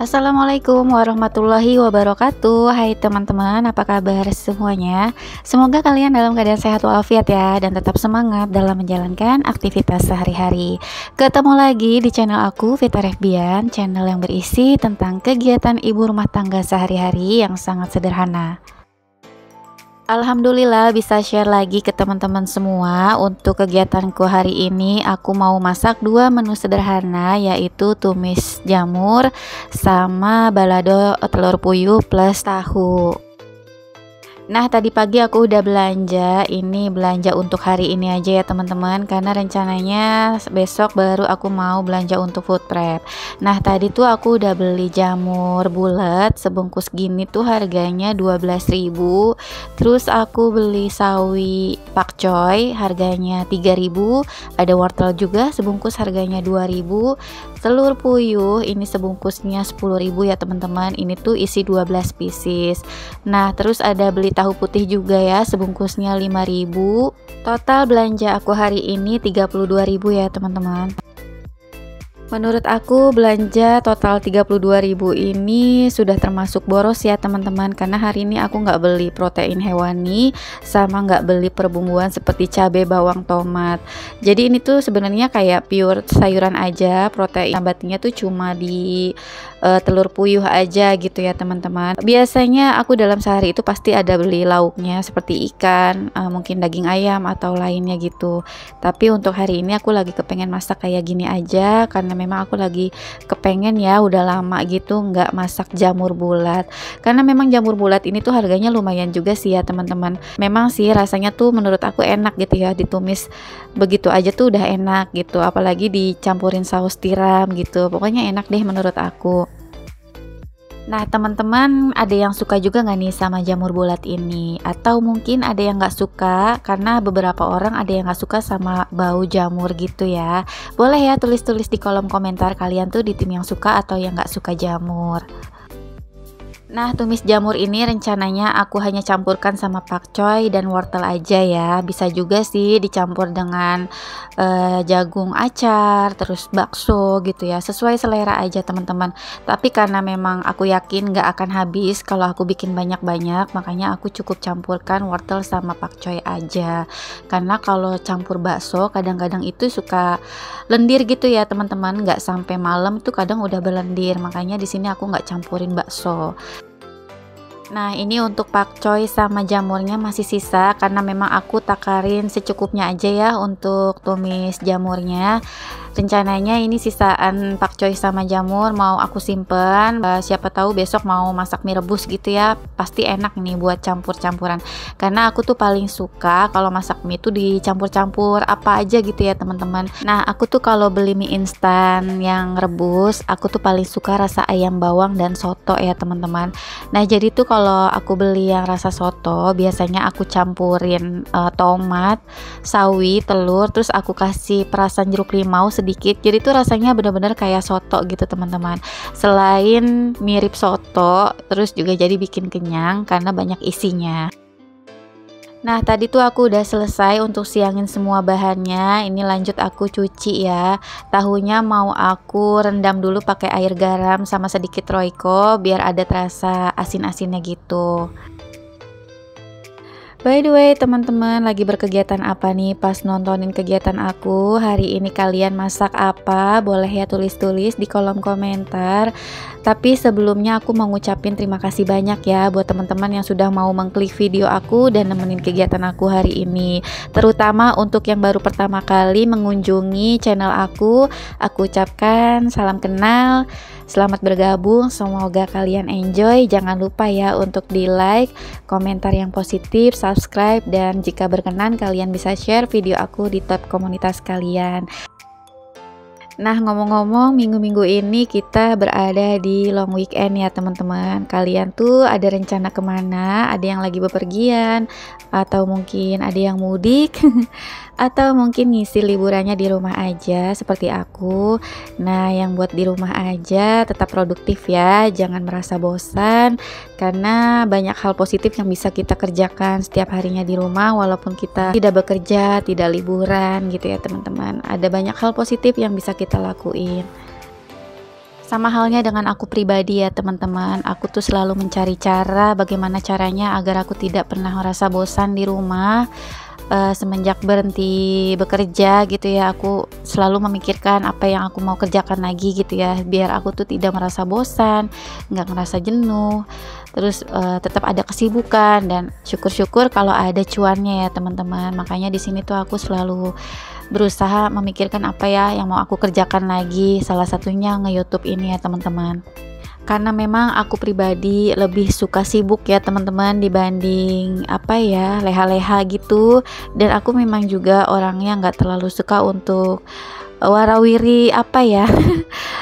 Assalamualaikum warahmatullahi wabarakatuh. Hai teman-teman, apa kabar semuanya? Semoga kalian dalam keadaan sehat walafiat ya, dan tetap semangat dalam menjalankan aktivitas sehari-hari. Ketemu lagi di channel aku, Vita Refbian, channel yang berisi tentang kegiatan ibu rumah tangga sehari-hari yang sangat sederhana. Alhamdulillah bisa share lagi ke teman-teman semua. Untuk kegiatanku hari ini aku mau masak dua menu sederhana, yaitu tumis jamur sama balado telur puyuh plus tahu. Nah, tadi pagi aku udah belanja. Ini belanja untuk hari ini aja ya teman-teman, karena rencananya besok baru aku mau belanja untuk food prep. Nah, tadi tuh aku udah beli jamur bulat sebungkus gini tuh harganya 12.000. Terus aku beli sawi pakcoy harganya 3.000. Ada wortel juga sebungkus harganya 2.000. Telur puyuh ini sebungkusnya 10.000 ya teman-teman. Ini tuh isi 12 pieces. Nah, terus ada beli tahu putih juga ya, sebungkusnya 5.000. Total belanja aku hari ini 32.000 ya teman-teman. Menurut aku belanja total 32.000 ini sudah termasuk boros ya teman-teman, karena hari ini aku nggak beli protein hewani sama nggak beli perbumbuan seperti cabai, bawang, tomat. Jadi ini tuh sebenarnya kayak pure sayuran aja, protein nabatinya tuh cuma di telur puyuh aja gitu ya teman-teman. Biasanya aku dalam sehari itu pasti ada beli lauknya seperti ikan, mungkin daging ayam atau lainnya gitu. Tapi untuk hari ini aku lagi kepengen masak kayak gini aja, karena memang aku lagi kepengen ya, udah lama gitu nggak masak jamur bulat. Karena memang jamur bulat ini tuh harganya lumayan juga sih ya teman-teman. Memang sih rasanya tuh menurut aku enak gitu ya, ditumis begitu aja tuh udah enak gitu, apalagi dicampurin saus tiram gitu. Pokoknya enak deh menurut aku. Nah teman-teman, ada yang suka juga nggak nih sama jamur bulat ini? Atau mungkin ada yang nggak suka, karena beberapa orang ada yang nggak suka sama bau jamur gitu ya. Boleh ya tulis-tulis di kolom komentar kalian tuh di tim yang suka atau yang nggak suka jamur. Nah, tumis jamur ini rencananya aku hanya campurkan sama pakcoy dan wortel aja ya. Bisa juga sih dicampur dengan jagung acar, terus bakso gitu ya. Sesuai selera aja teman-teman. Tapi karena memang aku yakin gak akan habis kalau aku bikin banyak-banyak, makanya aku cukup campurkan wortel sama pakcoy aja. Karena kalau campur bakso kadang-kadang itu suka lendir gitu ya teman-teman. Gak sampai malam tuh kadang udah berlendir. Makanya di sini aku gak campurin bakso. Nah, ini untuk pakcoy sama jamurnya masih sisa, karena memang aku takarin secukupnya aja ya untuk tumis jamurnya. Rencananya ini sisaan pakcoy sama jamur mau aku simpen, siapa tahu besok mau masak mie rebus gitu ya, pasti enak nih buat campur-campuran. Karena aku tuh paling suka kalau masak mie tuh dicampur-campur apa aja gitu ya teman-teman. Nah, aku tuh kalau beli mie instan yang rebus, aku tuh paling suka rasa ayam bawang dan soto ya teman-teman. Nah, jadi tuh kalau aku beli yang rasa soto, biasanya aku campurin tomat, sawi, telur, terus aku kasih perasan jeruk limau sedikit. Jadi tuh rasanya bener-bener kayak soto gitu teman-teman. Selain mirip soto, terus juga jadi bikin kenyang karena banyak isinya. Nah, tadi tuh aku udah selesai untuk siangin semua bahannya. Ini lanjut aku cuci ya. Tahunya mau aku rendam dulu pakai air garam sama sedikit Royco biar ada terasa asin-asinnya gitu. By the way teman-teman, lagi berkegiatan apa nih pas nontonin kegiatan aku? Hari ini kalian masak apa? Boleh ya tulis-tulis di kolom komentar. Tapi sebelumnya aku mau ngucapin terima kasih banyak ya buat teman-teman yang sudah mau mengklik video aku dan nemenin kegiatan aku hari ini. Terutama untuk yang baru pertama kali mengunjungi channel aku ucapkan salam kenal. Selamat bergabung, semoga kalian enjoy. Jangan lupa ya untuk di like, komentar yang positif, subscribe, dan jika berkenan kalian bisa share video aku di tab komunitas kalian. Nah, ngomong-ngomong, minggu-minggu ini kita berada di long weekend ya teman-teman. Kalian tuh ada rencana kemana? Ada yang lagi bepergian? Atau mungkin ada yang mudik? Atau mungkin ngisi liburannya di rumah aja seperti aku. Nah, yang buat di rumah aja tetap produktif ya, jangan merasa bosan, karena banyak hal positif yang bisa kita kerjakan setiap harinya di rumah walaupun kita tidak bekerja, tidak liburan gitu ya teman-teman. Ada banyak hal positif yang bisa kita lakuin. Sama halnya dengan aku pribadi ya teman-teman, aku tuh selalu mencari cara bagaimana caranya agar aku tidak pernah merasa bosan di rumah. Semenjak berhenti bekerja gitu ya, aku selalu memikirkan apa yang aku mau kerjakan lagi gitu ya, biar aku tuh tidak merasa bosan, nggak ngerasa jenuh, terus tetap ada kesibukan, dan syukur-syukur kalau ada cuannya ya teman-teman. Makanya di sini tuh aku selalu berusaha memikirkan apa ya yang mau aku kerjakan lagi, salah satunya nge-YouTube ini ya teman-teman. Karena memang aku pribadi lebih suka sibuk ya teman-teman dibanding apa ya leha-leha gitu, dan aku memang juga orangnya nggak terlalu suka untuk warawiri apa ya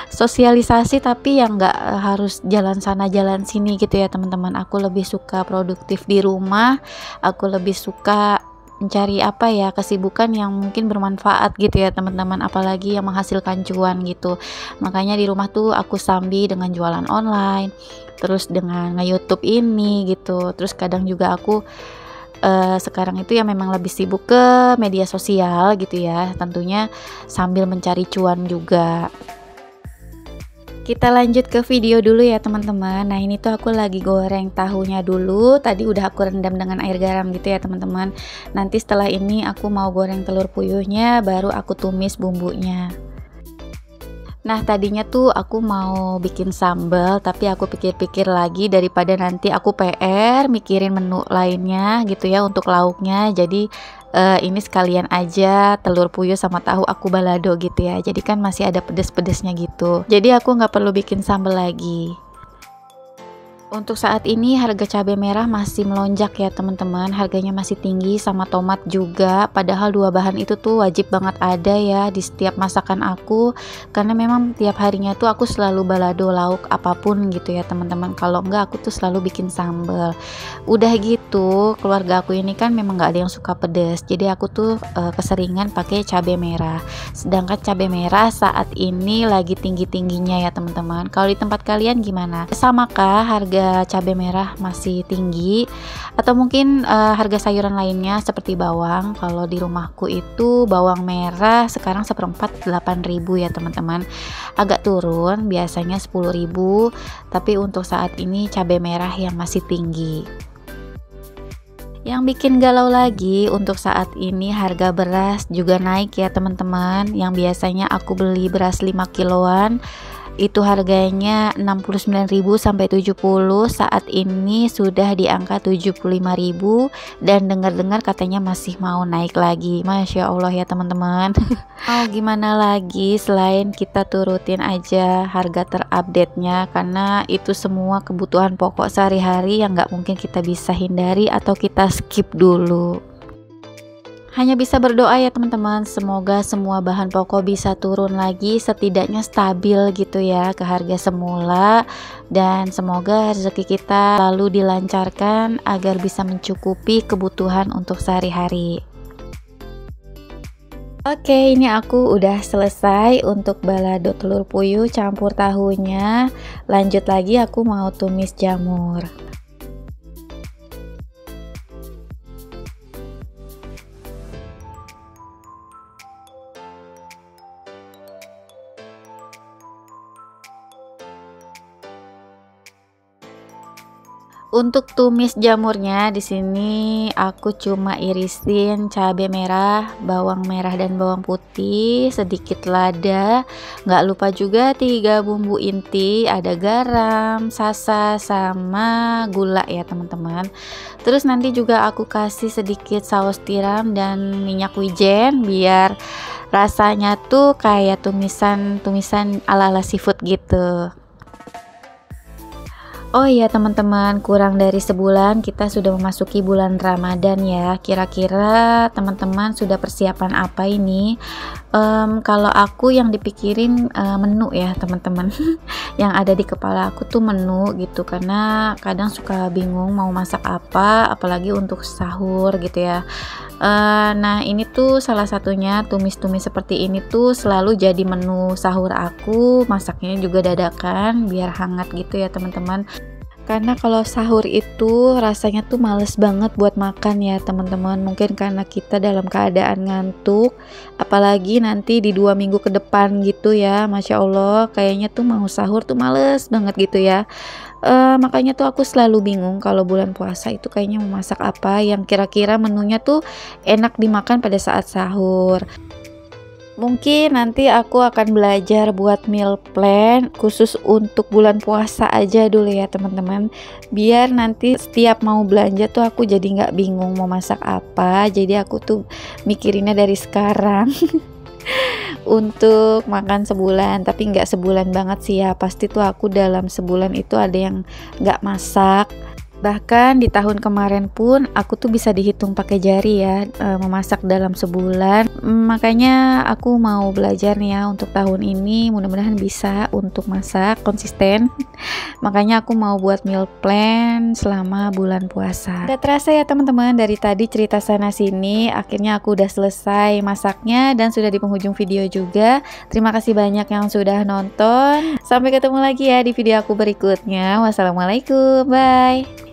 sosialisasi, tapi yang nggak harus jalan sana jalan sini gitu ya teman-teman. Aku lebih suka produktif di rumah, aku lebih suka mencari apa ya kesibukan yang mungkin bermanfaat gitu ya teman-teman, apalagi yang menghasilkan cuan gitu. Makanya di rumah tuh aku sambi dengan jualan online, terus dengan nge-YouTube ini gitu. Terus kadang juga aku sekarang itu ya memang lebih sibuk ke media sosial gitu ya, tentunya sambil mencari cuan juga. Kita lanjut ke video dulu ya teman-teman. Nah ini tuh aku lagi goreng tahunya dulu. Tadi udah aku rendam dengan air garam gitu ya teman-teman. Nanti setelah ini aku mau goreng telur puyuhnya, baru aku tumis bumbunya. Nah tadinya tuh aku mau bikin sambal, tapi aku pikir-pikir lagi daripada nanti aku PR mikirin menu lainnya gitu ya untuk lauknya. Jadi ini sekalian aja telur puyuh sama tahu aku balado gitu ya. Jadi kan masih ada pedes-pedesnya gitu. Jadi aku nggak perlu bikin sambal lagi. Untuk saat ini harga cabai merah masih melonjak ya teman-teman, harganya masih tinggi, sama tomat juga, padahal dua bahan itu tuh wajib banget ada ya di setiap masakan aku, karena memang tiap harinya tuh aku selalu balado lauk apapun gitu ya teman-teman. Kalau enggak aku tuh selalu bikin sambal. Udah gitu keluarga aku ini kan memang nggak ada yang suka pedas, jadi aku tuh keseringan pakai cabai merah. Sedangkan cabai merah saat ini lagi tinggi-tingginya ya teman-teman. Kalau di tempat kalian gimana? Samakah harga cabai merah masih tinggi, atau mungkin harga sayuran lainnya seperti bawang? Kalau di rumahku itu bawang merah sekarang seperempat 8.000 ya teman-teman, agak turun, biasanya 10.000, tapi untuk saat ini cabai merah yang masih tinggi. Yang bikin galau lagi untuk saat ini harga beras juga naik ya teman-teman. Yang biasanya aku beli beras 5 kiloan itu harganya 69.000 sampai 70, saat ini sudah di angka 75.000, dan dengar-dengar katanya masih mau naik lagi. Masya Allah ya teman-teman. Mau gimana lagi selain kita turutin aja harga terupdate-nya, karena itu semua kebutuhan pokok sehari-hari yang nggak mungkin kita bisa hindari atau kita skip dulu. Hanya bisa berdoa ya teman-teman, semoga semua bahan pokok bisa turun lagi, setidaknya stabil gitu ya ke harga semula, dan semoga rezeki kita lalu dilancarkan agar bisa mencukupi kebutuhan untuk sehari-hari. Oke, ini aku udah selesai untuk balado telur puyuh campur tahunya. Lanjut lagi aku mau tumis jamur. Untuk tumis jamurnya di sini aku cuma irisin cabai merah, bawang merah dan bawang putih, sedikit lada, nggak lupa juga 3 bumbu inti, ada garam, sasa, sama gula ya teman-teman. Terus nanti juga aku kasih sedikit saus tiram dan minyak wijen biar rasanya tuh kayak tumisan ala-ala seafood gitu. Oh iya teman-teman, kurang dari sebulan kita sudah memasuki bulan Ramadan ya. Kira-kira teman-teman sudah persiapan apa ini? Kalau aku yang dipikirin menu ya teman-teman. Yang ada di kepala aku tuh menu gitu, karena kadang suka bingung mau masak apa, apalagi untuk sahur gitu ya. Nah ini tuh salah satunya, tumis-tumis seperti ini tuh selalu jadi menu sahur aku. Masaknya juga dadakan biar hangat gitu ya teman-teman. Karena kalau sahur itu rasanya tuh males banget buat makan ya teman-teman. Mungkin karena kita dalam keadaan ngantuk, apalagi nanti di 2 minggu ke depan gitu ya. Masya Allah, kayaknya tuh mau sahur tuh males banget gitu ya. Makanya tuh aku selalu bingung kalau bulan puasa itu kayaknya mau masak apa yang kira-kira menunya tuh enak dimakan pada saat sahur. Mungkin nanti aku akan belajar buat meal plan khusus untuk bulan puasa aja dulu ya teman-teman, biar nanti setiap mau belanja tuh aku jadi nggak bingung mau masak apa. Jadi aku tuh mikirinnya dari sekarang untuk makan sebulan, tapi nggak sebulan banget sih ya, pasti tuh aku dalam sebulan itu ada yang nggak masak. Bahkan di tahun kemarin pun aku tuh bisa dihitung pakai jari ya, memasak dalam sebulan. Makanya aku mau belajar nih ya untuk tahun ini, mudah-mudahan bisa untuk masak konsisten. Makanya aku mau buat meal plan selama bulan puasa. Gak terasa ya teman-teman, dari tadi cerita sana sini akhirnya aku udah selesai masaknya dan sudah di penghujung video juga. Terima kasih banyak yang sudah nonton. Sampai ketemu lagi ya di video aku berikutnya. Wassalamualaikum, bye.